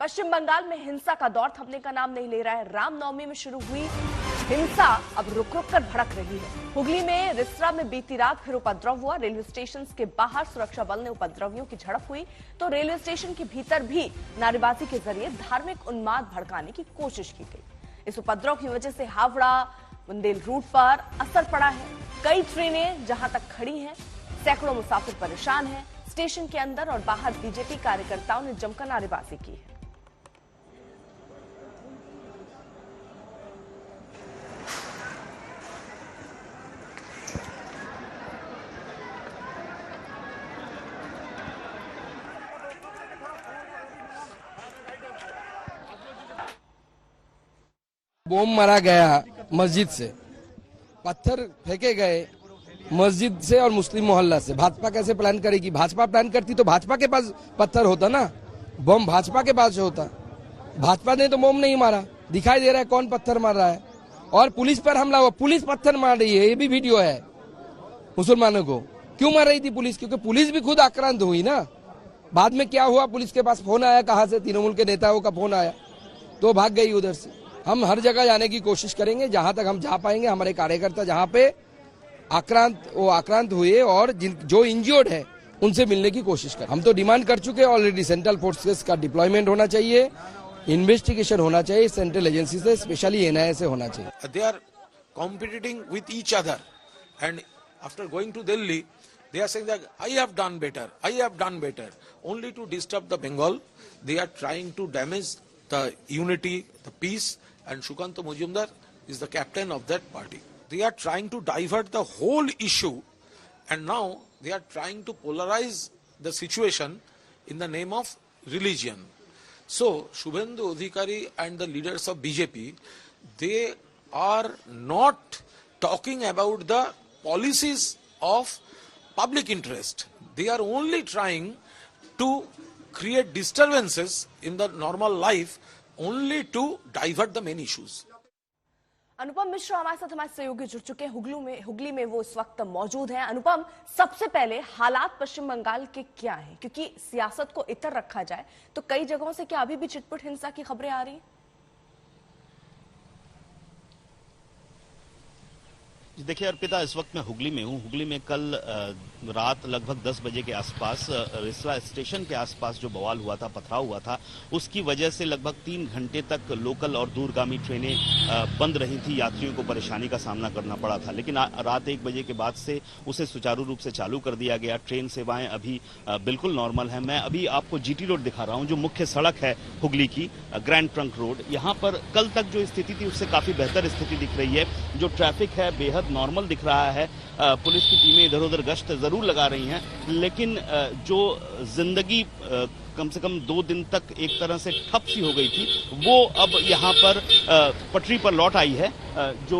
पश्चिम बंगाल में हिंसा का दौर थमने का नाम नहीं ले रहा है। रामनवमी में शुरू हुई हिंसा अब रुक रुक कर भड़क रही है। हुगली में रिसरा में बीती रात फिर उपद्रव हुआ। रेलवे स्टेशन के बाहर सुरक्षा बल ने उपद्रवियों की झड़प हुई तो रेलवे स्टेशन के भीतर भी नारेबाजी के जरिए धार्मिक उन्माद भड़काने की कोशिश की गई। इस उपद्रव की वजह से हावड़ा बुंदेल रूट पर असर पड़ा है। कई ट्रेनें जहां तक खड़ी हैं, सैकड़ों मुसाफिर परेशान हैं। स्टेशन के अंदर और बाहर बीजेपी कार्यकर्ताओं ने जमकर नारेबाजी की है। बम मारा गया मस्जिद से, पत्थर फेंके गए मस्जिद से और मुस्लिम मोहल्ला से। भाजपा कैसे प्लान करेगी? भाजपा प्लान करती तो भाजपा के पास पत्थर होता ना, बम भाजपा के पास होता। भाजपा ने तो बम नहीं मारा, दिखाई दे रहा है कौन पत्थर मार रहा है। और पुलिस पर हमला हुआ, पुलिस पत्थर मार रही है, ये भी वीडियो है। मुसलमानों को क्यों मार रही थी पुलिस? क्योंकि पुलिस भी खुद आक्रांत हुई ना। बाद में क्या हुआ, पुलिस के पास फोन आया, कहां से? तृणमूल के नेताओं का फोन आया तो भाग गई उधर से। हम हर जगह जाने की कोशिश करेंगे जहां तक हम जा पाएंगे। हमारे कार्यकर्ता जहां पे आक्रांत हुए और जो इंजर्ड है उनसे मिलने की कोशिश करें। हम तो डिमांड कर चुके हैं ऑलरेडी, सेंट्रल फोर्सेस का डिप्लॉयमेंट होना चाहिए, इन्वेस्टिगेशन होना चाहिए सेंट्रल एजेंसी से, स्पेशली एनआईए से होना चाहिए। They are competing with each other and after going to Delhi they are saying that I have done better only to disturb the Bengal. They are trying to damage the unity, the peace, and Shukanta Majumdar is the captain of that party. They are trying to divert the whole issue and now they are trying to polarize the situation in the name of religion. So Shubhendu Adhikari and the leaders of BJP, they are not talking about the policies of public interest. They are only trying to create disturbances in the normal life only to divert the main issues. Anupam Mishra हमारे साथ हमारे सहयोगी जुड़ चुके हैं। हुगली में वो इस वक्त मौजूद हैं। अनुपम, सबसे पहले हालात पश्चिम बंगाल के क्या हैं? क्योंकि सियासत को इतर रखा जाए तो कई जगहों से क्या अभी भी छिटपुट हिंसा की खबरें आ रही हैं? देखिए अर्पिता, इस वक्त मैं हुगली में हूँ। हुगली में कल रात लगभग 10 बजे के आसपास रिसरा स्टेशन के आसपास जो बवाल हुआ था, पथराव हुआ था, उसकी वजह से लगभग 3 घंटे तक लोकल और दूरगामी ट्रेनें बंद रही थी। यात्रियों को परेशानी का सामना करना पड़ा था, लेकिन रात 1 बजे के बाद से उसे सुचारू रूप से चालू कर दिया गया। ट्रेन सेवाएं अभी बिल्कुल नॉर्मल हैं। मैं अभी आपको जीटी रोड दिखा रहा हूँ, जो मुख्य सड़क है हुगली की, ग्रैंड ट्रंक रोड। यहाँ पर कल तक जो स्थिति थी उससे काफी बेहतर स्थिति दिख रही है। जो ट्रैफिक है बेहद नॉर्मल दिख रहा है। पुलिस की टीमें इधर उधर गश्त जरूर लगा रही हैं, लेकिन जो जिंदगी कम से कम 2 दिन तक एक तरह से ठप सी हो गई थी, वो अब यहाँ पर पटरी पर लौट आई है। जो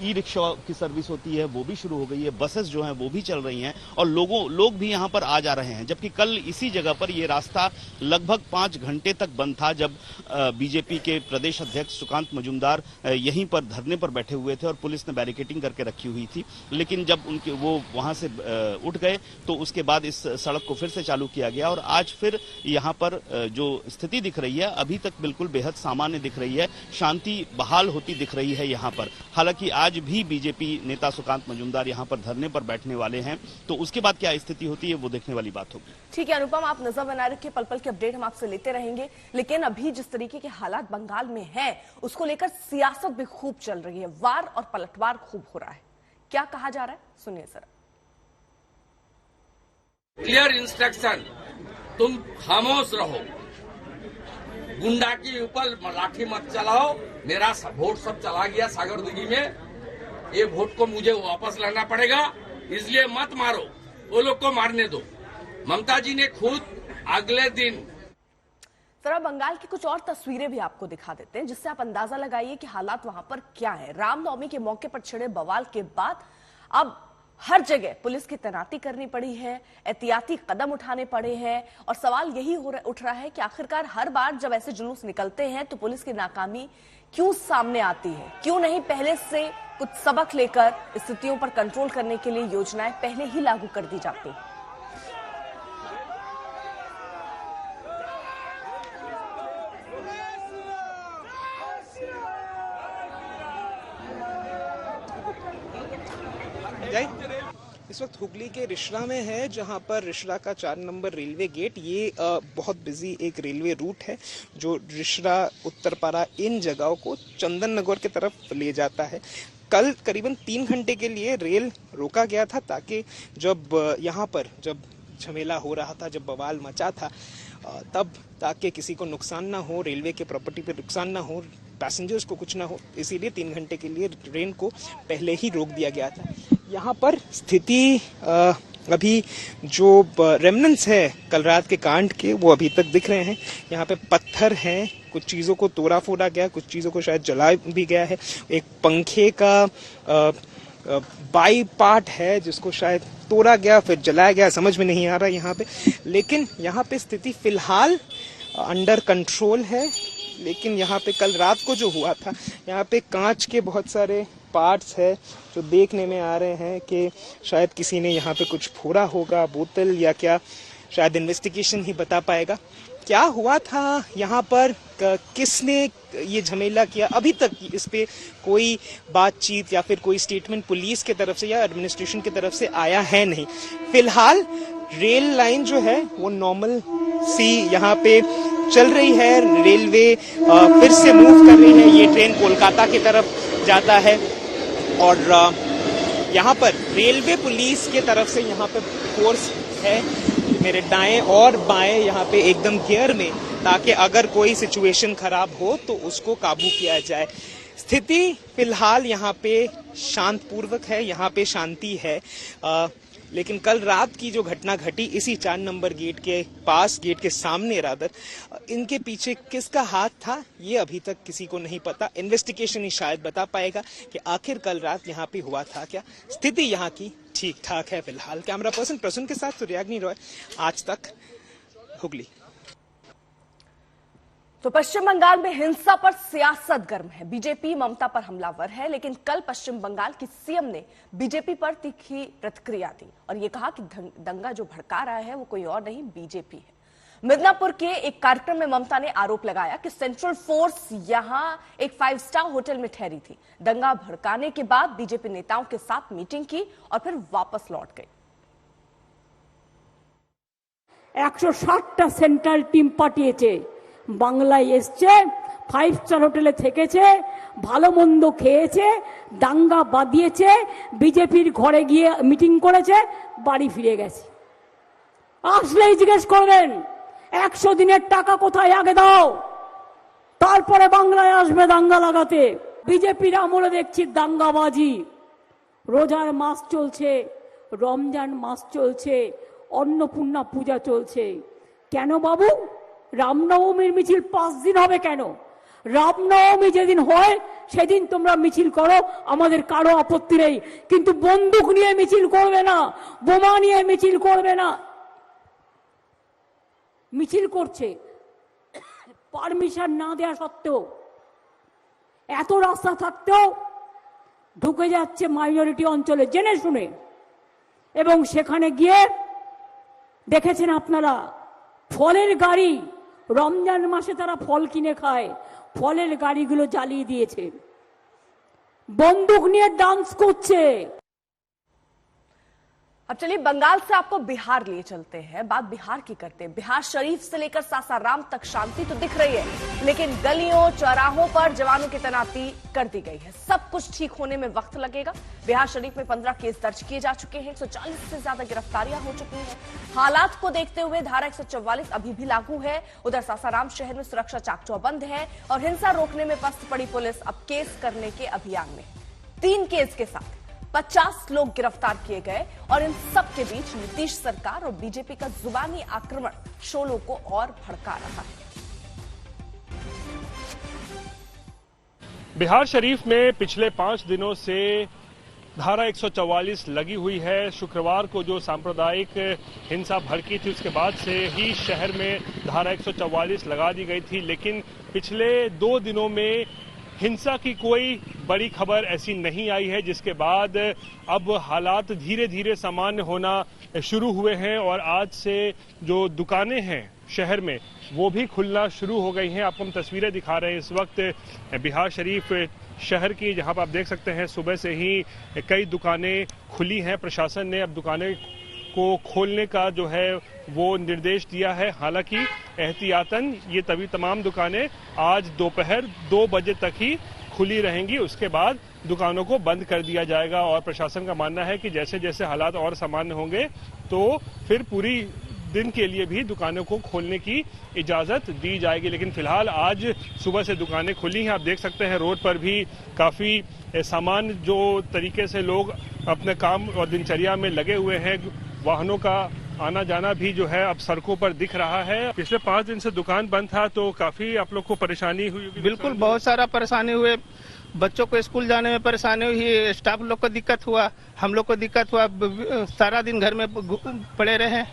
ई रिक्शा की सर्विस होती है वो भी शुरू हो गई है, बसेस जो हैं वो भी चल रही हैं और लोग भी यहाँ पर आ जा रहे हैं। जबकि कल इसी जगह पर ये रास्ता लगभग 5 घंटे तक बंद था, जब बीजेपी के प्रदेश अध्यक्ष सुकांत मजूमदार यहीं पर धरने पर बैठे हुए थे और पुलिस ने बैरिकेडिंग करके रखी हुई थी। लेकिन जब वो वहां से उठ गए तो उसके बाद इस सड़क को फिर से चालू किया गया और आज फिर यहाँ पर जो स्थिति दिख रही है अभी तक बिल्कुल बेहद सामान्य दिख रही है। शांति बहाल होती दिख रही है यहाँ पर। हालांकि आज भी बीजेपी नेता सुकांत मजूमदार यहाँ पर धरने पर बैठने वाले हैं, तो उसके बाद क्या स्थिति होती है वो देखने वाली बात होगी। ठीक है अनुपम, आप नजर बनाए रखिए, पल पल की अपडेट हम आपसे लेते रहेंगे। लेकिन अभी जिस तरीके के हालात बंगाल में है उसको लेकर सियासत भी खूब चल रही है, वार और पलटवार खूब हो रहा है। क्या कहा जा रहा है, सुनिए सर। क्लियर इंस्ट्रक्शन, तुम खामोश रहो, गुंडा के ऊपर लाठी मत चलाओ। मेरा वोट सब चला गया सागर दिघी में, ये वोट को मुझे वापस लाना पड़ेगा, इसलिए मत मारो, वो लोग को मारने दो। ममता जी ने खुद अगले दिन जरा बंगाल की कुछ और तस्वीरें भी आपको दिखा देते हैं, जिससे आप अंदाजा लगाइए कि हालात वहां पर क्या है। रामनवमी के मौके पर छिड़े बवाल के बाद अब हर जगह पुलिस की तैनाती करनी पड़ी है, एहतियाती कदम उठाने पड़े हैं और सवाल यही उठ रहा है कि आखिरकार हर बार जब ऐसे जुलूस निकलते हैं तो पुलिस की नाकामी क्यों सामने आती है? क्यों नहीं पहले से कुछ सबक लेकर स्थितियों पर कंट्रोल करने के लिए योजनाएं पहले ही लागू कर दी जाती? इस वक्त हुगली के रिश्रा में है, जहां पर रिश्रा का 4 नंबर रेलवे गेट, ये बहुत बिजी एक रेलवे रूट है जो रिश्रा, उत्तरपाड़ा, इन जगहों को चंदन नगर की तरफ ले जाता है। कल करीबन 3 घंटे के लिए रेल रोका गया था ताकि जब यहाँ पर जब झमेला हो रहा था, जब बवाल मचा था, तब ताकि किसी को नुकसान ना हो, रेलवे के प्रॉपर्टी पे नुकसान ना हो, पैसेंजर्स को कुछ ना हो, इसीलिए 3 घंटे के लिए ट्रेन को पहले ही रोक दिया गया था। यहाँ पर स्थिति अभी जो रेमनेंट्स है कल रात के कांड के, वो अभी तक दिख रहे हैं। यहाँ पे पत्थर हैं, कुछ चीज़ों को तोड़ा फोड़ा गया, कुछ चीज़ों को शायद जला भी गया है। एक पंखे का बाई पार्ट है जिसको शायद तोड़ा गया फिर जलाया गया, समझ में नहीं आ रहा यहाँ पे। लेकिन यहाँ पे स्थिति फिलहाल अंडर कंट्रोल है। लेकिन यहाँ पे कल रात को जो हुआ था, यहाँ पे कांच के बहुत सारे पार्ट्स है जो देखने में आ रहे हैं कि शायद किसी ने यहाँ पे कुछ फोड़ा होगा, बोतल या क्या, शायद इन्वेस्टिगेशन ही बता पाएगा क्या हुआ था यहाँ पर, किसने ये झमेला किया। अभी तक इस पे कोई बातचीत या फिर कोई स्टेटमेंट पुलिस के तरफ से या एडमिनिस्ट्रेशन की तरफ से आया है नहीं। फिलहाल रेल लाइन जो है वो नॉर्मल सी यहाँ पे चल रही है, रेलवे फिर से मूव कर रही है। ये ट्रेन कोलकाता की तरफ जाता है और यहाँ पर रेलवे पुलिस के तरफ से यहाँ पे फोर्स है मेरे दाएं और बाएं यहाँ पे एकदम गियर में, ताकि अगर कोई सिचुएशन खराब हो तो उसको काबू किया जाए। स्थिति फिलहाल यहाँ पे शांतपूर्वक है, यहाँ पे शांति है। लेकिन कल रात की जो घटना घटी इसी 4 नंबर गेट के पास, गेट के सामने रादर, इनके पीछे किसका हाथ था ये अभी तक किसी को नहीं पता। इन्वेस्टिगेशन ही शायद बता पाएगा कि आखिर कल रात यहाँ पे हुआ था क्या। स्थिति यहाँ की ठीक ठाक है फिलहाल। कैमरा पर्सन प्रसून के साथ सूर्याग्नि रॉय, आज तक, हुगली। तो पश्चिम बंगाल में हिंसा पर सियासत गर्म है। बीजेपी ममता पर हमलावर है, लेकिन कल पश्चिम बंगाल की सीएम ने बीजेपी पर तीखी प्रतिक्रिया दी और ये कहा कि दंगा जो भड़का रहा है वो कोई और नहीं, बीजेपी है। मिदनापुर के एक कार्यक्रम में ममता ने आरोप लगाया कि सेंट्रल फोर्स यहां एक 5 स्टार होटल में ठहरी थी। दंगा भड़काने के बाद बीजेपी नेताओं के साथ मीटिंग की और फिर वापस लौट गई। 160টা সেন্ট্রাল টিম পাঠিয়েছে, বাংলায় এসছে, 5 স্টার হোটেলে থেকেছে, ভালো মন্দ খেয়েছে, দাঙ্গা বাঁধিয়েছে, বিজেপির ঘরে গিয়ে মিটিং করেছে, বাড়ি ফিরে গেছে। আসলেই জিজ্ঞেস করবেন 100 দিনের টাকা কোথায়, আগে দাও, তারপরে বাংলায় আসবে দাঙ্গা লাগাতে। বিজেপির আমলে দেখছি দাঙ্গাবাজি। রোজার মাস চলছে, রমজান মাস চলছে, অন্নপূর্ণা পূজা চলছে। কেন বাবু রামনবমীর মিছিল 5 দিন হবে কেন? রামনবমী যেদিন হয় সেদিন তোমরা মিছিল করো, আমাদের কারো আপত্তি নেই, কিন্তু বন্দুক নিয়ে মিছিল করবে না, বোমা নিয়ে মিছিল করবে না। মিছিল করছে পারমিশন না দেওয়া সত্ত্বেও, এত রাস্তা থাকতেও ঢুকে যাচ্ছে মাইনরিটি অঞ্চলে জেনে শুনে, এবং সেখানে গিয়ে দেখেছেন আপনারা ফলের গাড়ি, রমজান মাসে তারা ফল কিনে খায়, ফলের গাড়িগুলো জ্বালিয়ে দিয়েছে, বন্দুক নিয়ে ডান্স করছে। अब चलिए बंगाल से आपको बिहार लिए चलते हैं। बात बिहार की करते हैं। बिहार शरीफ से लेकर सासाराम तक शांति तो दिख रही है, लेकिन गलियों चौराहों पर जवानों की तैनाती कर दी गई है। सब कुछ ठीक होने में वक्त लगेगा। बिहार शरीफ में 15 केस दर्ज किए जा चुके हैं, 140 से ज्यादा गिरफ्तारियां हो चुकी हैं। हालात को देखते हुए धारा 144 अभी भी लागू है। उधर सासाराम शहर में सुरक्षा चाक चौबंद है और हिंसा रोकने में पस्त पड़ी पुलिस अब केस करने के अभियान में। 3 केस के साथ 50 लोग गिरफ्तार किए गए और इन सब के बीच नीतीश सरकार और बीजेपी का जुबानी आक्रमण शोलों को और भड़का रहा है। बिहार शरीफ में पिछले 5 दिनों से धारा 144 लगी हुई है। शुक्रवार को जो सांप्रदायिक हिंसा भड़की थी उसके बाद से ही शहर में धारा 144 लगा दी गई थी, लेकिन पिछले 2 दिनों में हिंसा की कोई बड़ी खबर ऐसी नहीं आई है, जिसके बाद अब हालात धीरे धीरे सामान्य होना शुरू हुए हैं और आज से जो दुकानें हैं शहर में वो भी खुलना शुरू हो गई हैं। आपको हम तस्वीरें दिखा रहे हैं इस वक्त बिहार शरीफ शहर की, जहां पर आप देख सकते हैं सुबह से ही कई दुकानें खुली हैं। प्रशासन ने अब दुकानें को खोलने का जो है वो निर्देश दिया है। हालांकि एहतियातन ये तमाम दुकानें आज दोपहर 2 बजे तक ही खुली रहेंगी, उसके बाद दुकानों को बंद कर दिया जाएगा। और प्रशासन का मानना है कि जैसे जैसे हालात और सामान्य होंगे तो फिर पूरी दिन के लिए भी दुकानों को खोलने की इजाजत दी जाएगी। लेकिन फिलहाल आज सुबह से दुकानें खुली हैं। आप देख सकते हैं रोड पर भी काफी सामान्य जो तरीके से लोग अपने काम और दिनचर्या में लगे हुए हैं, वाहनों का आना जाना भी जो है अब सड़कों पर दिख रहा है। पिछले 5 दिन से दुकान बंद था तो काफी आप लोग को परेशानी हुई? बिल्कुल, बहुत सारा परेशानी हुए। बच्चों को स्कूल जाने में परेशानी हुई, स्टाफ लोग को दिक्कत हुआ, हम लोग को दिक्कत हुआ, सारा दिन घर में पड़े रहे।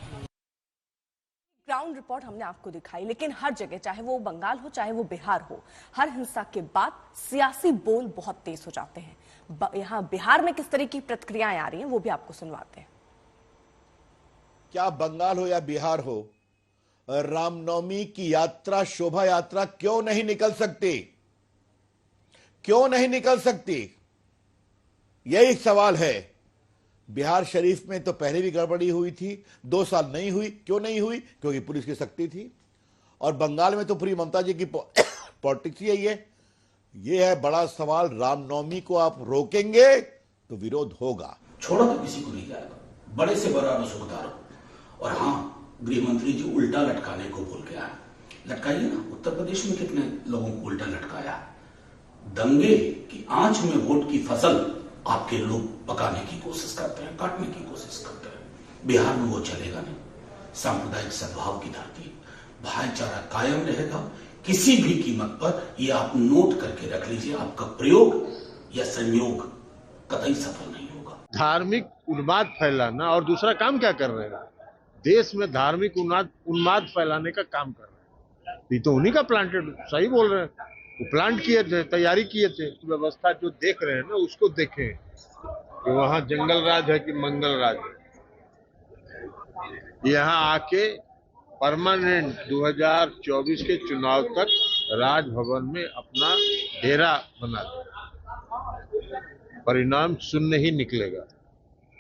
ग्राउंड रिपोर्ट हमने आपको दिखाई, लेकिन हर जगह, चाहे वो बंगाल हो चाहे वो बिहार हो, हर हिंसा के बाद सियासी बोल बहुत तेज हो जाते हैं। यहाँ बिहार में किस तरह की प्रतिक्रियाएं आ रही हैं वो भी आपको सुनवाते हैं। क्या बंगाल हो या बिहार हो, रामनवमी की यात्रा, शोभा यात्रा क्यों नहीं निकल सकती? क्यों नहीं निकल सकती? यही सवाल है। बिहार शरीफ में तो पहले भी गड़बड़ी हुई थी, 2 साल नहीं हुई। क्यों नहीं हुई? क्योंकि पुलिस की सख्ती थी। और बंगाल में तो पूरी ममता जी की पॉलिटिक्स ही यही है। यह है बड़ा सवाल। रामनवमी को आप रोकेंगे तो विरोध होगा। छोड़ा तो किसी को नहीं जाएगा, बड़े से बड़ा रसूखदार। और हाँ, गृह मंत्री जी उल्टा लटकाने को बोल के आए। लटकाइए ना, उत्तर प्रदेश में कितने लोगों को उल्टा लटकाया। दंगे की आंच में वोट की फसल आपके लोग पकाने की कोशिश करते हैं, काटने की कोशिश करते हैं। बिहार में वो चलेगा नहीं। सांप्रदायिक सद्भाव की धरती, भाईचारा कायम रहेगा किसी भी कीमत पर। ये आप नोट करके रख लीजिए, आपका प्रयोग या संयोग कतई सफल नहीं होगा। धार्मिक उन्माद फैलाना और दूसरा काम क्या कर रहे हैं? देश में धार्मिक उन्माद फैलाने का काम कर रहे हैं। ये तो उन्हीं का प्लांटेड, सही बोल रहे हैं, वो प्लांट किए थे, तैयारी किए थे। व्यवस्था जो देख रहे हैं ना, उसको देखें कि वहाँ जंगल राज है कि मंगल राज है। यहाँ आके परमानेंट 2024 के चुनाव तक राजभवन में अपना डेरा बना दे। परिणाम शून्य ही निकलेगा।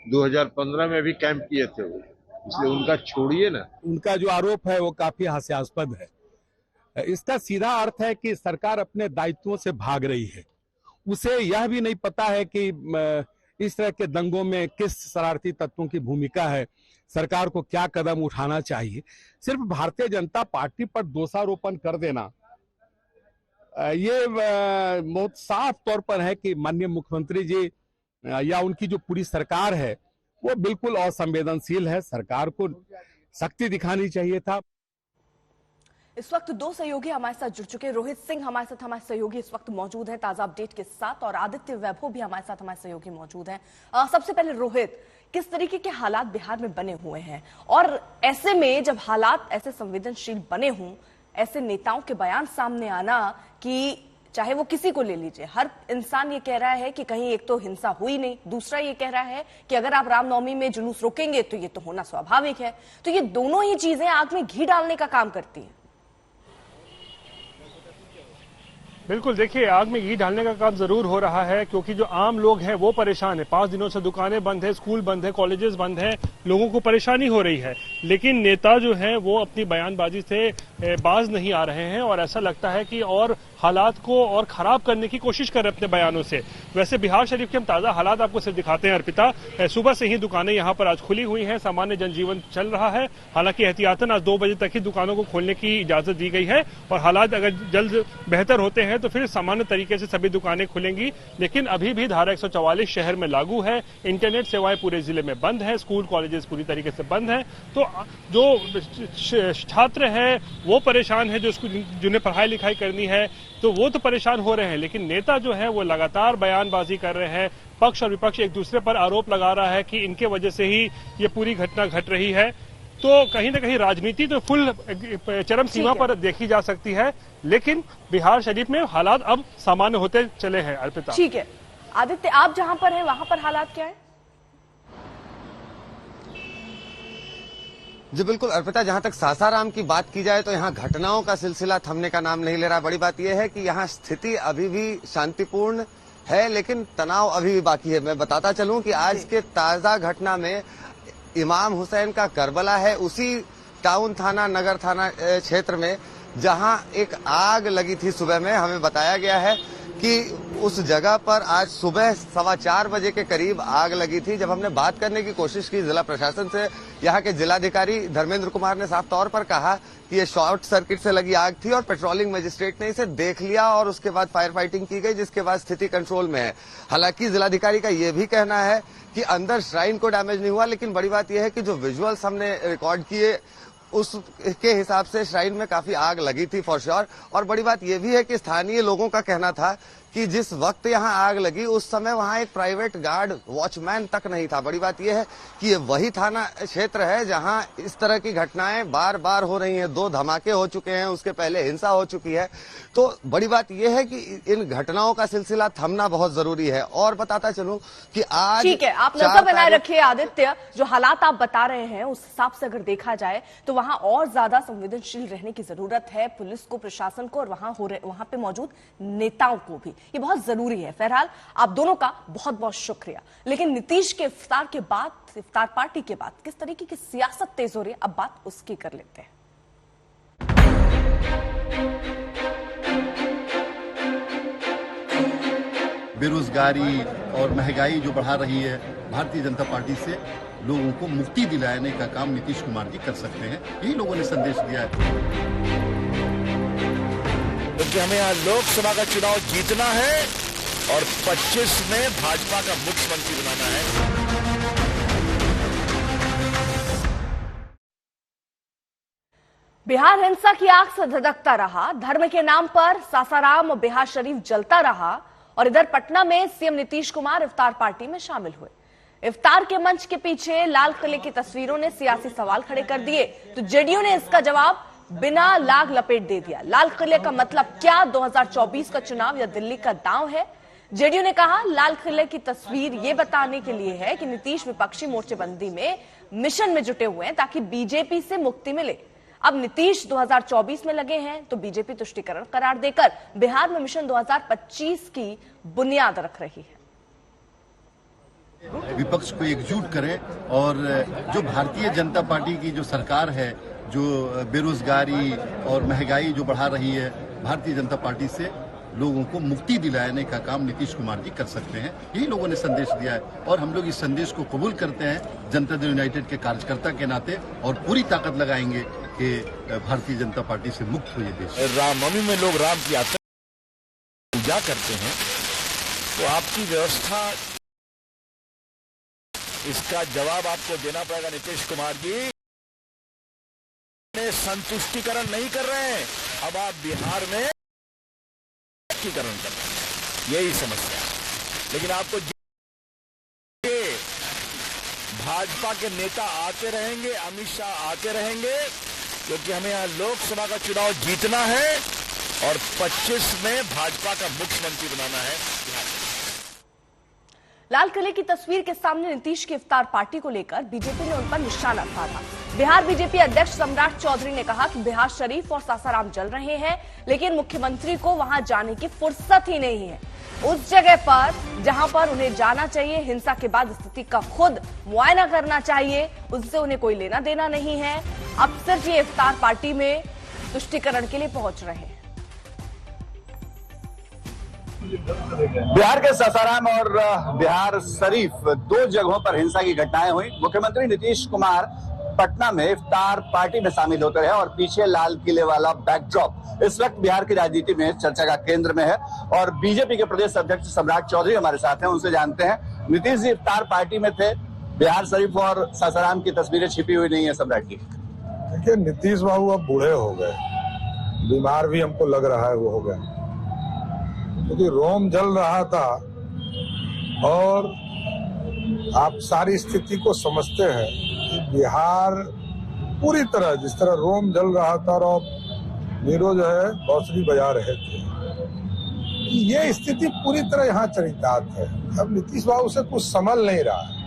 2015 में भी कैंप किए थे वो, इसलिए उनका छोड़िए ना। उनका जो आरोप है वो काफी हास्यास्पद है। इसका सीधा अर्थ है कि सरकार अपने दायित्वों से भाग रही है। उसे यह भी नहीं पता है कि इस तरह के दंगों में किस शरारती तत्वों की भूमिका है, सरकार को क्या कदम उठाना चाहिए। सिर्फ भारतीय जनता पार्टी पर दोषारोपण कर देना ये बहुत साफ तौर पर है कि माननीय मुख्यमंत्री जी या उनकी जो पूरी सरकार है वो बिल्कुल असंवेदनशील है। सरकार को सख्ती दिखानी चाहिए था। इस वक्त 2 सहयोगी हमारे साथ जुड़ चुके हैं। रोहित सिंह हमारे साथ, हमारे सहयोगी इस वक्त मौजूद हैं ताजा अपडेट के साथ, और आदित्य वैभव भी हमारे साथ, हमारे सहयोगी मौजूद हैं। सबसे पहले रोहित, किस तरीके के हालात बिहार में बने हुए हैं, और ऐसे में जब हालात ऐसे संवेदनशील बने हों, ऐसे नेताओं के बयान सामने आना कि चाहे वो किसी को ले लीजिए, हर इंसान ये कह रहा है कि कहीं एक तो हिंसा हुई नहीं, दूसरा ये कह रहा है कि अगर आप रामनवमी में जुलूस रोकेंगे तो ये तो होना स्वाभाविक है। तो ये दोनों ही चीजें आग में घी डालने का काम करती हैं। बिल्कुल, देखिए आग में घी डालने का काम जरूर हो रहा है, क्योंकि जो आम लोग हैं वो परेशान है। 5 दिनों से दुकानें बंद है, स्कूल बंद है, कॉलेजेस बंद है, लोगों को परेशानी हो रही है। लेकिन नेता जो है वो अपनी बयानबाजी से बाज नहीं आ रहे हैं, और ऐसा लगता है कि और हालात को और खराब करने की कोशिश कर रहे हैं अपने बयानों से। वैसे बिहार शरीफ के हम ताजा हालात आपको सिर्फ दिखाते हैं अर्पिता। सुबह से ही दुकानें यहाँ पर आज खुली हुई हैं, सामान्य जनजीवन चल रहा है। हालांकि एहतियातन आज 2 बजे तक ही दुकानों को खोलने की इजाजत दी गई है, और हालात अगर जल्द बेहतर होते हैं तो फिर सामान्य तरीके से सभी दुकानें खुलेंगी। लेकिन अभी भी धारा 144 शहर में लागू है। इंटरनेट सेवाएं पूरे जिले में बंद है, स्कूल कॉलेजेस पूरी तरीके से बंद है। तो जो छात्र हैं वो परेशान है, जिन्हें पढ़ाई लिखाई करनी है तो वो तो परेशान हो रहे हैं। लेकिन नेता जो है वो लगातार बयानबाजी कर रहे हैं। पक्ष और विपक्ष एक दूसरे पर आरोप लगा रहा है कि इनके वजह से ही ये पूरी घटना घट रही है। तो कहीं ना कहीं राजनीति तो फुल चरम सीमा पर देखी जा सकती है, लेकिन बिहार शरीफ में हालात अब सामान्य होते चले हैं। अर्पिता, ठीक है। आदित्य, आप जहां पर हैं वहां पर हालात क्या है? जी बिल्कुल अर्पिता, जहां तक सासाराम की बात की जाए तो यहाँ घटनाओं का सिलसिला थमने का नाम नहीं ले रहा। बड़ी बात यह है कि यहाँ स्थिति अभी भी शांतिपूर्ण है, लेकिन तनाव अभी भी बाकी है। मैं बताता चलूं कि आज के ताजा घटना में इमाम हुसैन का करबला है, उसी टाउन थाना नगर थाना क्षेत्र में जहां एक आग लगी थी सुबह में। हमें बताया गया है कि उस जगह पर आज सुबह 4:15 बजे के करीब आग लगी थी। जब हमने बात करने की कोशिश की जिला प्रशासन से, यहाँ के जिलाधिकारी धर्मेंद्र कुमार ने साफ तौर पर कहा कि ये शॉर्ट सर्किट से लगी आग थी और पेट्रोलिंग मजिस्ट्रेट ने इसे देख लिया और उसके बाद फायर फाइटिंग की गई, जिसके बाद स्थिति कंट्रोल में है। हालांकि जिलाधिकारी का ये भी कहना है कि अंदर श्राइन को डैमेज नहीं हुआ, लेकिन बड़ी बात यह है कि जो विजुअल्स हमने रिकॉर्ड किए उसके हिसाब से श्राइन में काफी आग लगी थी फॉर श्योर। और बड़ी बात यह भी है कि स्थानीय लोगों का कहना था कि जिस वक्त यहाँ आग लगी उस समय वहाँ एक प्राइवेट गार्ड वॉचमैन तक नहीं था। बड़ी बात यह है कि ये वही थाना क्षेत्र है जहाँ इस तरह की घटनाएं बार बार हो रही हैं। 2 धमाके हो चुके हैं, उसके पहले हिंसा हो चुकी है। तो बड़ी बात यह है कि इन घटनाओं का सिलसिला थमना बहुत जरूरी है। और बताता चलूं कि आज, ठीक है, आप नजर बनाए रखिए आदित्य। जो हालात आप बता रहे हैं उस हिसाब से अगर देखा जाए तो वहां और ज्यादा संवेदनशील रहने की जरूरत है, पुलिस को, प्रशासन को और वहां पे मौजूद नेताओं को भी। ये बहुत जरूरी है। बहरहाल आप दोनों का बहुत बहुत शुक्रिया। लेकिन नीतीश के इफ्तार के बाद, इफ्तार पार्टी के बाद किस तरीके की सियासत तेज हो रही है, अब बात उसकी कर लेते हैं। बेरोजगारी और महंगाई जो बढ़ा रही है, भारतीय जनता पार्टी से लोगों को मुक्ति दिलाने का काम नीतीश कुमार जी कर सकते हैं। यही लोगों ने संदेश दिया है। क्योंकि हमें यहाँ लोकसभा का चुनाव जीतना है और 25 में भाजपा का मुख्यमंत्री बनाना है। बिहार हिंसा की आग से धधकता रहा, धर्म के नाम पर सासाराम और बिहार शरीफ जलता रहा और इधर पटना में सीएम नीतीश कुमार इफ्तार पार्टी में शामिल हुए। इफ्तार के मंच के पीछे लाल किले की तस्वीरों ने सियासी सवाल खड़े कर दिए, तो जेडीयू ने इसका जवाब बिना लाग लपेट दे दिया। लाल किले का मतलब क्या? 2024 का चुनाव या दिल्ली का दांव है? जेडीयू ने कहा लाल किले की तस्वीर ये बताने के लिए है कि नीतीश विपक्षी मोर्चेबंदी में मिशन में जुटे हुए हैं ताकि बीजेपी से मुक्ति मिले। अब नीतीश 2024 में लगे हैं तो बीजेपी तुष्टीकरण करार देकर बिहार में मिशन 2025 की बुनियाद रख रही है। विपक्ष को एकजुट करें और जो भारतीय जनता पार्टी की जो सरकार है, जो बेरोजगारी और महंगाई जो बढ़ा रही है, भारतीय जनता पार्टी से लोगों को मुक्ति दिलाने का काम नीतीश कुमार जी कर सकते हैं। यही लोगों ने संदेश दिया है और हम लोग इस संदेश को कबूल करते हैं जनता दल यूनाइटेड के कार्यकर्ता के नाते और पूरी ताकत लगाएंगे कि भारतीय जनता पार्टी से मुक्त हो ये देश। रामनवमी में लोग राम की यात्रा पूजा करते हैं, तो आपकी व्यवस्था, इसका जवाब आपको देना पड़ेगा। नीतीश कुमार जी संतुष्टिकरण नहीं कर रहे हैं, अब आप बिहार में तुष्टीकरण कर रहे हैं, यही समस्या है। लेकिन आपको भाजपा के नेता आते रहेंगे, अमित शाह आते रहेंगे, क्योंकि हमें यहाँ लोकसभा का चुनाव जीतना है और 25 में भाजपा का मुख्यमंत्री बनाना है। लाल किले की तस्वीर के सामने नीतीश की इफ्तार पार्टी को लेकर बीजेपी ने उन पर निशाना साधा। बिहार बीजेपी अध्यक्ष सम्राट चौधरी ने कहा कि बिहार शरीफ और सासाराम जल रहे हैं, लेकिन मुख्यमंत्री को वहां जाने की फुर्सत ही नहीं है। उस जगह पर जहां पर उन्हें जाना चाहिए, हिंसा के बाद स्थिति का खुद मुआयना करना चाहिए, उससे उन्हें कोई लेना देना नहीं है। अब सिर्फ ये इफ्तार पार्टी में तुष्टीकरण के लिए पहुंच रहे हैं। बिहार के सासाराम और बिहार शरीफ 2 जगहों पर हिंसा की घटनाएं हुई। मुख्यमंत्री नीतीश कुमार पटना में इफ्तार पार्टी में शामिल होते रहे और पीछे लाल किले वाला बैकड्रॉप इस वक्त बिहार की राजनीति में चर्चा का केंद्र में है। और बीजेपी के प्रदेश अध्यक्ष सम्राट चौधरी हमारे साथ हैं, उनसे जानते हैं। नीतीश जी इफ्तार पार्टी में थे, बिहार शरीफ और सासाराम की तस्वीरें छिपी हुई नहीं है सम्राट जी? देखिए, नीतीश बाबू अब बूढ़े हो गए, बीमार भी हमको लग रहा है वो हो गए, क्योंकि रोम जल रहा था। और आप सारी स्थिति को समझते हैं कि बिहार पूरी तरह जिस तरह रोम जल रहा था और नीरो जो है बांसुरी बजा रहे थे, ये स्थिति पूरी तरह यहाँ चरितार्थ है। अब नीतीश बाबू से कुछ संभल नहीं रहा है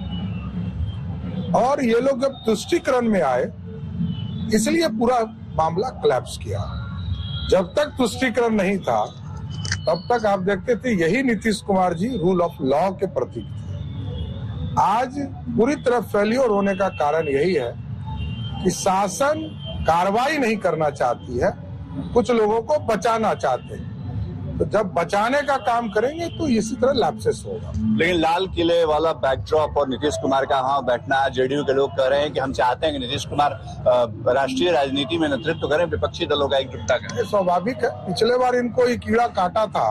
और ये लोग जब तुष्टीकरण में आए इसलिए पूरा मामला कोलैप्स किया। जब तक तुष्टीकरण नहीं था तब तक आप देखते थे यही Nitish Kumar ji rule of law के प्रतीक थे। आज पूरी तरह फेल्योर होने का कारण यही है कि शासन कार्रवाई नहीं करना चाहती है, कुछ लोगों को बचाना चाहते हैं। तो जब बचाने का काम करेंगे तो इसी तरह लैप्सेस होगा। लेकिन लाल किले वाला बैकड्रॉप और नीतीश कुमार का वहां बैठना, जेडीयू के लोग कह रहे हैं कि हम चाहते हैं कि नीतीश कुमार राष्ट्रीय राजनीति में नेतृत्व करें, विपक्षी दलों का एकजुटता करें। स्वाभाविक है, पिछले बार इनको ये कीड़ा काटा था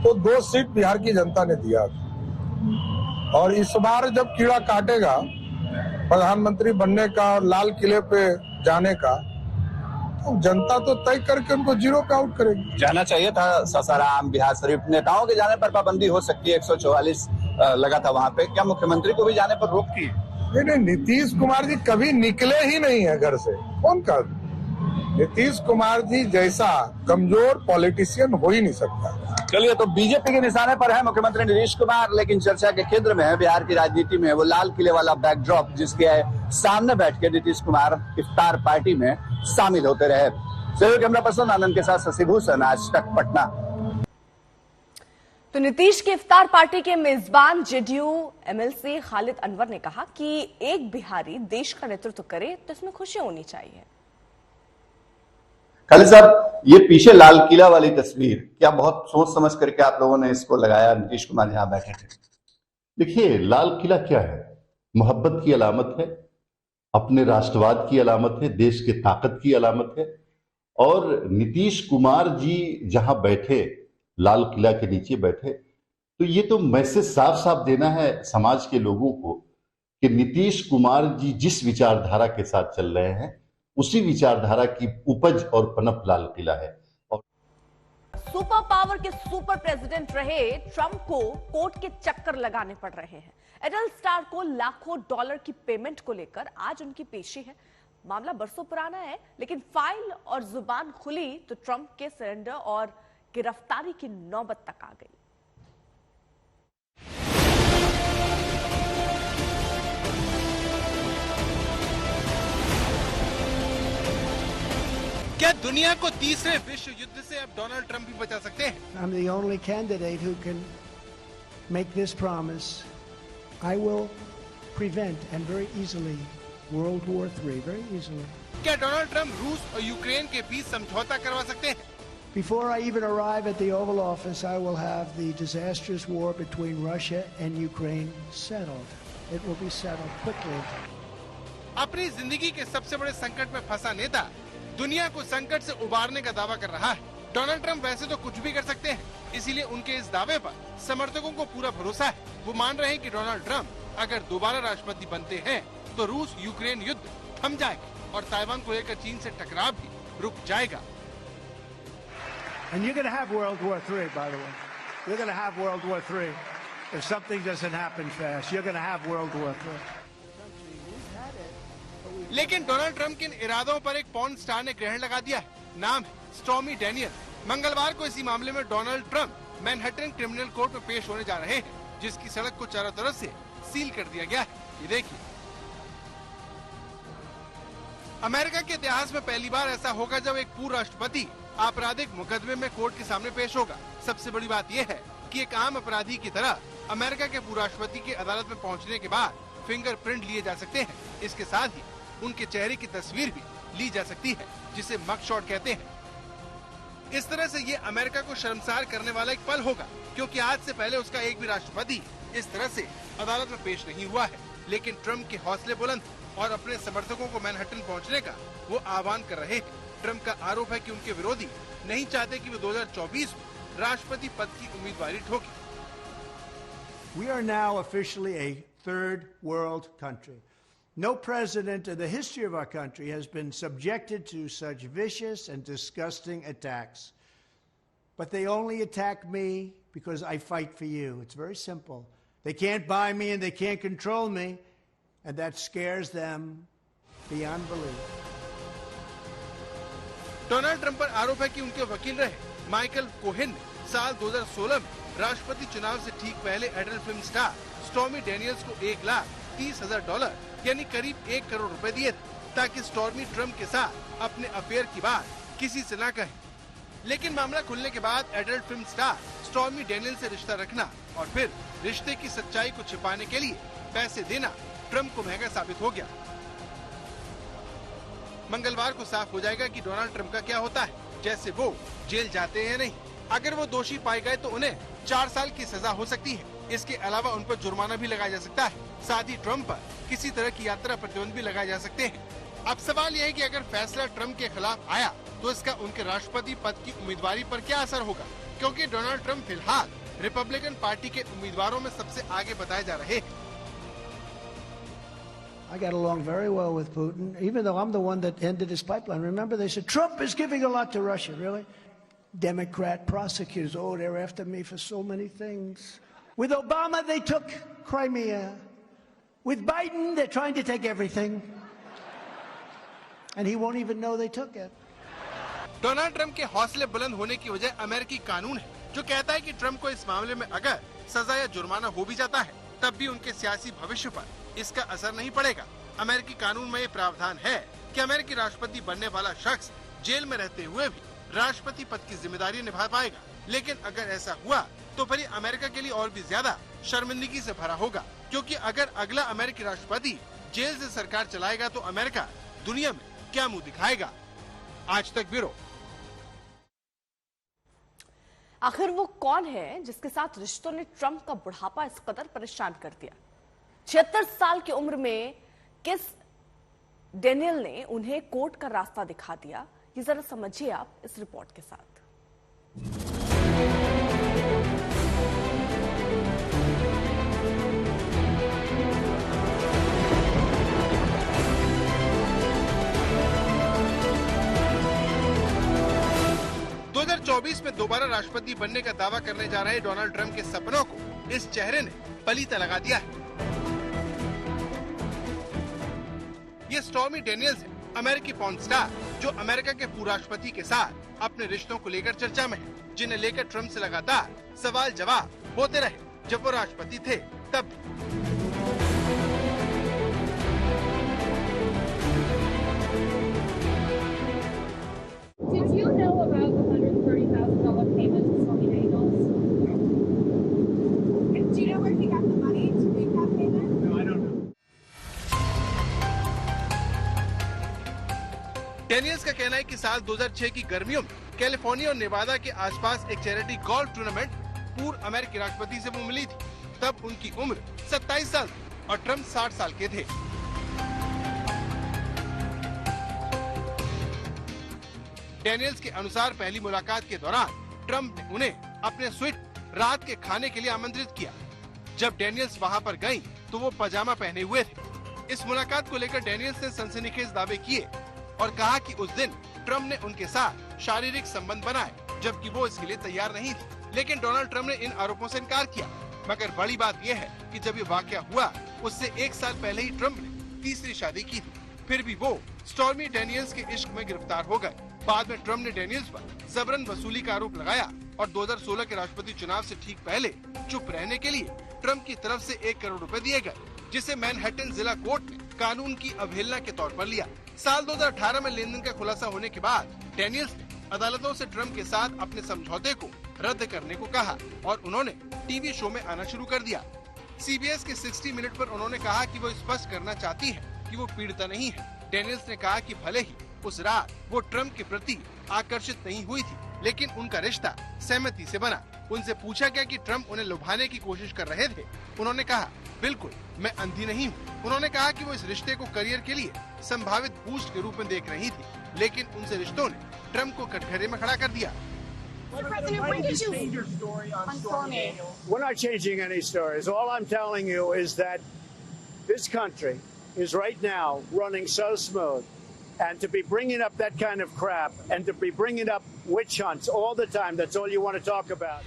तो 2 सीट बिहार की जनता ने दिया था और इस बार जब कीड़ा काटेगा प्रधानमंत्री बनने का और लाल किले पे जाने का, तो जनता तो तय करके उनको 0 पे आउट करेगी। जाना चाहिए था सासाराम, बिहार शरीफ। नेताओं के जाने पर पाबंदी हो सकती है, 144 लगा था वहां पे। क्या मुख्यमंत्री को भी जाने पर रोक थी? नहीं, नीतीश कुमार जी कभी निकले ही नहीं है घर से। कौन का नीतीश कुमार जी जैसा कमजोर पॉलिटिशियन हो ही नहीं सकता। चलिए, तो बीजेपी के निशाने पर है मुख्यमंत्री नीतीश कुमार, लेकिन चर्चा के केंद्र में है बिहार की राजनीति में वो लाल किले वाला बैकड्रॉप, जिसके सामने बैठ के नीतीश कुमार इफ्तार पार्टी में शामिल होते रहे। सहयोगी कैमरा पर्सन आनंद के साथ शशि भूषण, आज तक पटना। तो नीतीश की इफ्तार पार्टी के मेजबान जेडीयू एमएलसी खालिद अनवर ने कहा कि एक बिहारी देश का नेतृत्व करे तो इसमें खुशी होनी चाहिए। खालिद साहब, ये पीछे लाल किला वाली तस्वीर क्या बहुत सोच समझ करके आप लोगों ने इसको लगाया? नीतीश कुमार यहाँ बैठे थे। देखिए, लाल किला क्या है? मोहब्बत की अलामत है, अपने राष्ट्रवाद की अलामत है, देश की ताकत की अलामत है। और नीतीश कुमार जी जहां बैठे, लाल किला के नीचे बैठे, तो ये तो मैसेज साफ साफ देना है समाज के लोगों को कि नीतीश कुमार जी जिस विचारधारा के साथ चल रहे हैं उसी विचारधारा की उपज और पनप लाल किला है। और सुपर पावर के सुपर प्रेसिडेंट रहे ट्रंप को कोर्ट के चक्कर लगाने पड़ रहे हैं। एडल स्टार को लाखों डॉलर की पेमेंट को लेकर आज उनकी पेशी है। मामला बरसों पुराना है, लेकिन फाइल और जुबान खुली तो ट्रंप के सरेंडर और गिरफ्तारी की नौबत तक आ गई। क्या दुनिया को तीसरे विश्व युद्ध से अब डोनाल्ड ट्रंप भी बचा सकते हैं? I'm the only candidate who can make this promise. I will prevent and very easily World War III, very easily. क्या डोनाल्ड ट्रंप रूस और यूक्रेन के बीच समझौता करवा सकते हैं? Before I even arrive at the Oval Office, I will have the disastrous war between Russia and Ukraine settled. It will be settled quickly. अपनी जिंदगी के सबसे बड़े संकट में फंसा नेता दुनिया को संकट से उबारने का दावा कर रहा है। डोनाल्ड ट्रंप वैसे तो कुछ भी कर सकते हैं, इसीलिए उनके इस दावे पर समर्थकों को पूरा भरोसा है। वो मान रहे हैं कि डोनाल्ड ट्रंप अगर दोबारा राष्ट्रपति बनते हैं तो रूस यूक्रेन युद्ध थम जाएगा और ताइवान को लेकर चीन से टकराव भी रुक जाएगा। And you're going to have World War III, by the way. You're going to have World War III. If something doesn't happen fast, you're going to have World War III. लेकिन Donald Trump के इन इरादों पर एक porn star ने ग्रहण लगा दिया है। नाम है स्टॉर्मी डैनियल। मंगलवार को इसी मामले में Donald Trump Manhattan criminal court में पेश होने जा रहे हैं, जिसकी सड़क को चारों तरफ से सील कर दिया गया है। ये देखिए, अमेरिका के इतिहास में पहली बार ऐसा होगा जब एक पूर्व राष्ट्रपति आपराधिक मुकदमे में कोर्ट के सामने पेश होगा। सबसे बड़ी बात यह है कि एक आम अपराधी की तरह अमेरिका के पूर्व राष्ट्रपति की अदालत में पहुंचने के बाद फिंगरप्रिंट लिए जा सकते हैं। इसके साथ ही उनके चेहरे की तस्वीर भी ली जा सकती है, जिसे मगशॉट कहते हैं। इस तरह से ये अमेरिका को शर्मसार करने वाला एक पल होगा, क्योंकि आज से पहले उसका एक भी राष्ट्रपति इस तरह से अदालत में पेश नहीं हुआ है। लेकिन ट्रंप के हौसले बुलंद और अपने समर्थकों को मैनहट्टन पहुंचने का वो आह्वान कर रहे हैं। ट्रंप का आरोप है कि उनके विरोधी नहीं चाहते कि वो 2024 में राष्ट्रपति पद की उम्मीदवारी ठोके। We are now officially a third world country. No president in the history of our country has been subjected to such vicious and disgusting attacks. But they only attack me because I fight for you. It's very simple. They can't buy me and they can't control me, and that scares them beyond belief. Donald Trump पर आरोप है कि उनके वकील रहे Michael Cohen ने साल 2016 में राष्ट्रपति चुनाव से ठीक पहले adult film star stormy Daniels को $1,30,000 यानी करीब 1 करोड़ रुपए दिए थे, ताकि स्टॉर्मी ट्रंप के साथ अपने अफेयर की बात किसी से न कहे। लेकिन मामला खुलने के बाद adult film star stormy Daniel से रिश्ता रखना और फिर रिश्ते की सच्चाई को छिपाने के लिए पैसे देना ट्रंप को महंगा साबित हो गया। मंगलवार को साफ हो जाएगा कि डोनाल्ड ट्रंप का क्या होता है, जैसे वो जेल जाते हैं नहीं। अगर वो दोषी पाए गए तो उन्हें 4 साल की सजा हो सकती है। इसके अलावा उन पर जुर्माना भी लगाया जा सकता है। साथ ही ट्रंप पर किसी तरह की यात्रा प्रतिबंध भी लगाए जा सकते हैं। अब सवाल यह है कि अगर फैसला ट्रंप के खिलाफ आया तो इसका उनके राष्ट्रपति पद की उम्मीदवारी पर क्या असर होगा, क्योंकि डोनाल्ड ट्रंप फिलहाल रिपब्लिकन पार्टी के उम्मीदवारों में सबसे आगे बताए जा रहे हैं। I got along very well with Putin, even though I'm the one that ended his pipeline. Remember, they said, Trump is giving a lot to Russia. Really? Democrat prosecutors, oh, they're after me for so many things. With Obama, they took Crimea. With Biden, they're trying to take everything. And he won't even know they took it. Donald Trump के हौसले बुलंद होने की वजह अमेरिकी कानून है, जो कहता है कि ट्रंप को इस मामले में अगर सजा या जुर्माना हो भी जाता है, तब भी उनके सियासी भविष्य पर इसका असर नहीं पड़ेगा। अमेरिकी कानून में ये प्रावधान है कि अमेरिकी राष्ट्रपति बनने वाला शख्स जेल में रहते हुए भी राष्ट्रपति पद की जिम्मेदारी निभा पाएगा। लेकिन अगर ऐसा हुआ तो फिर अमेरिका के लिए और भी ज्यादा शर्मिंदगी से भरा होगा, क्योंकि अगर अगला अमेरिकी राष्ट्रपति जेल से सरकार चलाएगा तो अमेरिका दुनिया में क्या मुंह दिखाएगा। आज तक ब्यूरो। आखिर वो कौन है जिसके साथ रिश्तों ने ट्रंप का बुढ़ापा इस कदर परेशान कर दिया? 76 साल की उम्र में किस डेनियल ने उन्हें कोर्ट का रास्ता दिखा दिया, ये जरा समझिए आप इस रिपोर्ट के साथ। में दोबारा राष्ट्रपति बनने का दावा करने जा रहे डोनाल्ड ट्रंप के सपनों को इस चेहरे ने पलीता लगा दिया है। ये स्टॉर्मी डेनियल्स है, अमेरिकी पॉर्न स्टार, जो अमेरिका के पूर्व राष्ट्रपति के साथ अपने रिश्तों को लेकर चर्चा में है, जिन्हें लेकर ट्रंप से लगातार सवाल जवाब होते रहे जब वो राष्ट्रपति थे तब। Did you know about the $130,000 payment to Stormy Daniels? Do you know where he got the money to make that payment? No, I don't know. Daniels का कहना है कि साल 2006 की गर्मियों में कैलिफोर्निया और नेवादा के आसपास एक चैरिटी गोल्फ टूर्नामेंट पूर्व अमेरिकी राष्ट्रपति से वो मिली थी। तब उनकी उम्र 27 साल थी और ट्रंप 60 साल के थे। डेनियल्स के अनुसार पहली मुलाकात के दौरान ट्रंप ने उन्हें अपने स्वीट रात के खाने के लिए आमंत्रित किया। जब डेनियल्स वहां पर गईं, तो वो पजामा पहने हुए थे। इस मुलाकात को लेकर डेनियल्स ने सनसनीखेज दावे किए और कहा कि उस दिन ट्रंप ने उनके साथ शारीरिक संबंध बनाए, जबकि वो इसके लिए तैयार नहीं थी। लेकिन डोनाल्ड ट्रंप ने इन आरोपों से इनकार किया। मगर बड़ी बात यह है कि जब ये वाकया हुआ, उससे 1 साल पहले ही ट्रंप ने तीसरी शादी की थी। फिर भी वो स्टॉर्मी डेनियल्स के इश्क में गिरफ्तार हो गए। बाद में ट्रंप ने डेनियल्स पर जबरन वसूली का आरोप लगाया और 2016 के राष्ट्रपति चुनाव से ठीक पहले चुप रहने के लिए ट्रंप की तरफ से 1 करोड़ रुपए दिए गए, जिसे मैनहट्टन जिला कोर्ट ने कानून की अवहेलना के तौर पर लिया। साल 2018 में लेन देन का खुलासा होने के बाद डेनियल्स ने अदालतों से ट्रंप के साथ अपने समझौते को रद्द करने को कहा और उन्होंने टीवी शो में आना शुरू कर दिया। CBS के 60 मिनट पर उन्होंने कहा कि वो स्पष्ट करना चाहती है कि वो पीड़िता नहीं है। डेनियल्स ने कहा कि भले ही उस रात वो ट्रंप के प्रति आकर्षित नहीं हुई थी, लेकिन उनका रिश्ता सहमति से बना। उनसे पूछा गया कि ट्रंप उन्हें लुभाने की कोशिश कर रहे थे। उन्होंने कहा, बिल्कुल, मैं अंधी नहीं हूँ। उन्होंने कहा कि वो इस रिश्ते को करियर के लिए संभावित बूस्ट के रूप में देख रही थी, लेकिन उनसे रिश्तों ने ट्रंप को कटघरे में खड़ा कर दिया। We're not changing any stories. All I'm telling you is that this country is right now running so smooth. And to be bringing up that kind of crap and to be bringing up witch hunts all the time, that's all you want to talk about.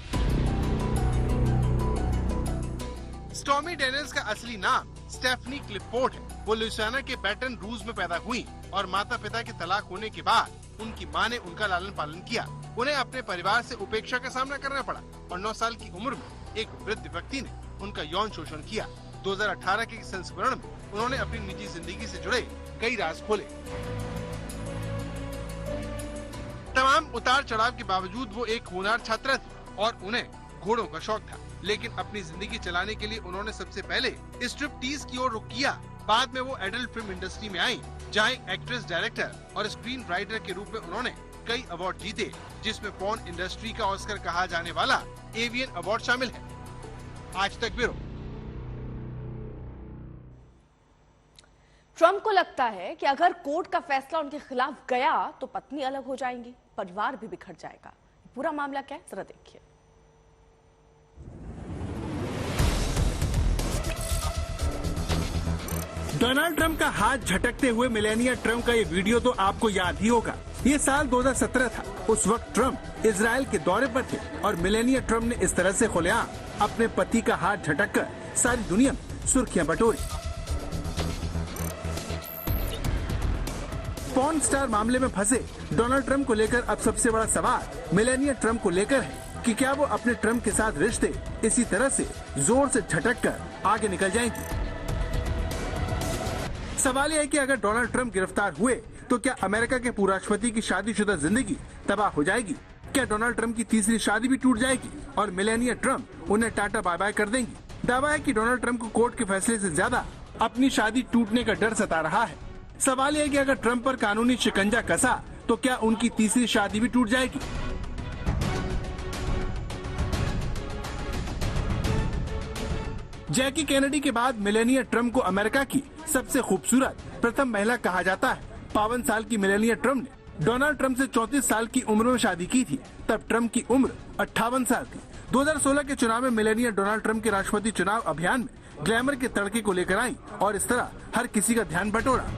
Stormy Daniels का असली नाम Stephanie Clifford है। वो Louisiana के baton रूज में पैदा हुई और माता पिता के तलाक होने के बाद उनकी मां ने उनका लालन पालन किया। उन्हें अपने परिवार से उपेक्षा का सामना करना पड़ा और 9 साल की उम्र में एक वृद्ध व्यक्ति ने उनका यौन शोषण किया। 2018 के संस्मरण में उन्होंने अपनी निजी जिंदगी से जुड़े कई राज खोले। तमाम उतार चढ़ाव के बावजूद वो एक होनहार छात्रा थी और उन्हें घोड़ों का शौक था। लेकिन अपनी जिंदगी चलाने के लिए उन्होंने सबसे पहले स्ट्रिपटीज की ओर रुख किया। बाद में वो एडल्ट फिल्म इंडस्ट्री में आई, जहाँ एक एक्ट्रेस, डायरेक्टर और स्क्रीन राइटर के रूप में उन्होंने कई अवार्ड जीते, जिसमें पॉर्न इंडस्ट्री का ऑस्कर कहा जाने वाला एवियन अवार्ड शामिल है। आज तक ब्यूरो। ट्रंप को लगता है कि अगर कोर्ट का फैसला उनके खिलाफ गया तो पत्नी अलग हो जाएंगी, परिवार भी बिखर जाएगा। पूरा मामला क्या है, जरा देखिए। डोनाल्ड ट्रंप का हाथ झटकते हुए मेलानिया ट्रंप का ये वीडियो तो आपको याद ही होगा। ये साल 2017 था। उस वक्त ट्रंप इजराइल के दौरे पर थे और मेलानिया ट्रंप ने इस तरह से खुलेआम अपने पति का हाथ झटककर सारी दुनिया में सुर्खियां बटोरी। पॉर्न स्टार मामले में फंसे डोनाल्ड ट्रंप को लेकर अब सबसे बड़ा सवाल मेलानिया ट्रंप को लेकर है कि क्या वो अपने ट्रंप के साथ रिश्ते इसी तरह से जोर से झटककर आगे निकल जाएंगी। सवाल यह है कि अगर डोनाल्ड ट्रंप गिरफ्तार हुए तो क्या अमेरिका के पूर्व राष्ट्रपति की शादीशुदा जिंदगी तबाह हो जाएगी? क्या डोनाल्ड ट्रंप की तीसरी शादी भी टूट जाएगी और मेलानिया ट्रंप उन्हें टाटा बाय बाय कर देंगी? दावा है कि डोनाल्ड ट्रंप को कोर्ट के फैसले से ज्यादा अपनी शादी टूटने का डर सता रहा है। सवाल यह है कि अगर ट्रंप पर कानूनी शिकंजा कसा तो क्या उनकी तीसरी शादी भी टूट जाएगी? जैकी केनेडी के बाद मेलानिया ट्रंप को अमेरिका की सबसे खूबसूरत प्रथम महिला कहा जाता है। 52 साल की मेलानिया ट्रंप ने डोनाल्ड ट्रंप से 34 साल की उम्र में शादी की थी। तब ट्रंप की उम्र 58 साल थी। 2016 के चुनाव में मेलानिया डोनाल्ड ट्रंप के राष्ट्रपति चुनाव अभियान में ग्लैमर के तड़के को लेकर आई और इस तरह हर किसी का ध्यान बटोरा।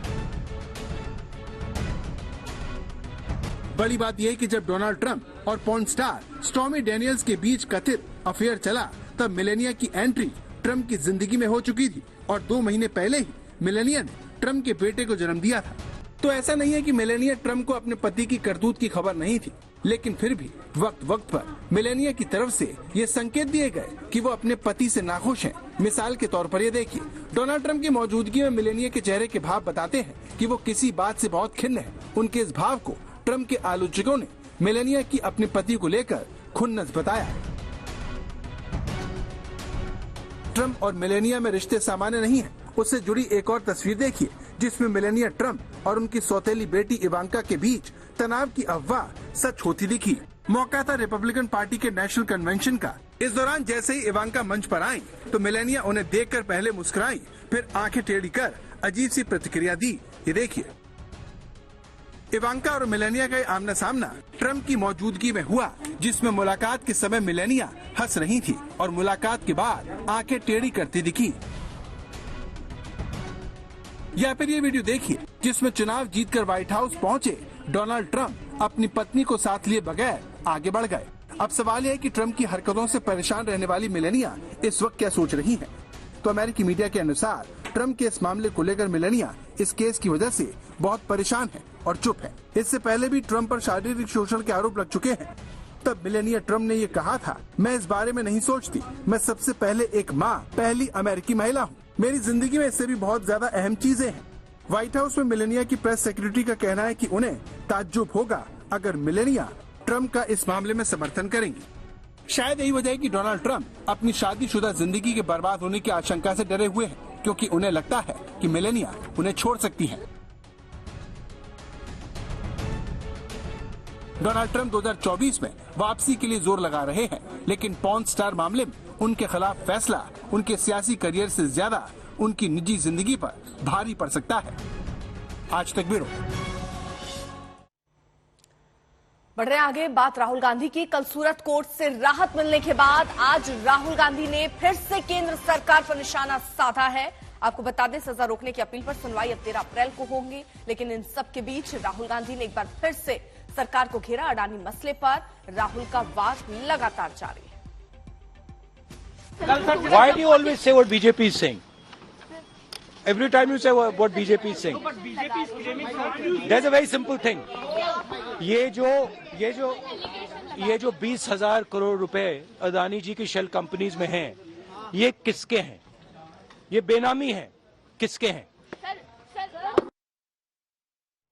बड़ी बात यह है कि जब डोनाल्ड ट्रंप और पॉर्न स्टार स्टॉर्मी डैनियल्स के बीच कथित अफेयर चला तब मेलानिया की एंट्री ट्रंप की जिंदगी में हो चुकी थी और 2 महीने पहले ही मेलानिया ने ट्रंप के बेटे को जन्म दिया था। तो ऐसा नहीं है कि मेलानिया ट्रंप को अपने पति की करतूत की खबर नहीं थी, लेकिन फिर भी वक्त वक्त पर मेलानिया की तरफ से ये संकेत दिए गए कि वो अपने पति से नाखुश हैं। मिसाल के तौर पर ये देखिए, डोनाल्ड ट्रंप की मौजूदगी में मेलानिया के चेहरे के भाव बताते हैं कि वो किसी बात से बहुत खिन्न है। उनके इस भाव को ट्रंप के आलोचकों ने मेलानिया की अपने पति को लेकर खुन्नस बताया। ट्रंप और मेलानिया में रिश्ते सामान्य नहीं है। उससे जुड़ी एक और तस्वीर देखिए जिसमें मेलानिया ट्रंप और उनकी सौतेली बेटी इवांका के बीच तनाव की अफवाह सच होती दिखी। मौका था रिपब्लिकन पार्टी के नेशनल कन्वेंशन का। इस दौरान जैसे ही इवांका मंच पर आई तो मेलानिया उन्हें देखकर पहले मुस्कुराई, फिर आंखें टेढ़ी कर अजीब सी प्रतिक्रिया दी। ये देखिए, इवांका और मेलानिया का आमना सामना ट्रंप की मौजूदगी में हुआ, जिसमें मुलाकात के समय मेलानिया हंस रही थी और मुलाकात के बाद आंखें टेढ़ी करती दिखी। या फिर ये वीडियो देखिए जिसमें चुनाव जीतकर व्हाइट हाउस पहुंचे डोनाल्ड ट्रंप अपनी पत्नी को साथ लिए बगैर आगे बढ़ गए। अब सवाल यह है कि ट्रंप की हरकतों से परेशान रहने वाली मेलानिया इस वक्त क्या सोच रही हैं? तो अमेरिकी मीडिया के अनुसार ट्रंप के इस मामले को लेकर मेलानिया इस केस की वजह से बहुत परेशान है और चुप है। इससे पहले भी ट्रंप पर शारीरिक शोषण के आरोप लग चुके हैं। तब मेलानिया ट्रंप ने ये कहा था, मैं इस बारे में नहीं सोचती, मैं सबसे पहले एक माँ, पहली अमेरिकी महिला हूँ। मेरी जिंदगी में इससे भी बहुत ज्यादा अहम चीजें हैं। व्हाइट हाउस में मेलानिया की प्रेस सेक्रेटरी का कहना है कि उन्हें ताज्जुब होगा अगर मेलानिया ट्रंप का इस मामले में समर्थन करेंगी। शायद यही वजह है कि डोनाल्ड ट्रंप अपनी शादीशुदा जिंदगी के बर्बाद होने की आशंका से डरे हुए हैं, क्योंकि उन्हें लगता है कि मेलानिया उन्हें छोड़ सकती है। डोनाल्ड ट्रंप 2024 में वापसी के लिए जोर लगा रहे हैं, लेकिन पॉर्न स्टार मामले में उनके खिलाफ फैसला उनके सियासी करियर से ज्यादा उनकी निजी जिंदगी पर भारी पड़ सकता है। आज तक ब्यूरो। बढ़ रहे आगे, बात राहुल गांधी की। कल सूरत कोर्ट से राहत मिलने के बाद आज राहुल गांधी ने फिर से केंद्र सरकार पर निशाना साधा है। आपको बता दें, सजा रोकने की अपील पर सुनवाई अब 13 अप्रैल को होगी, लेकिन इन सब के बीच राहुल गांधी ने एक बार फिर से सरकार को घेरा। अडानी मसले पर राहुल का वार लगातार जारी है। Why do you always say what BJP is saying? Every time you say what BJP is saying. There's a very simple thing. ये जो 20,000 करोड़ रुपए अदानी जी की शेल कंपनीज में हैं, ये किसके हैं? ये बेनामी हैं, किसके हैं?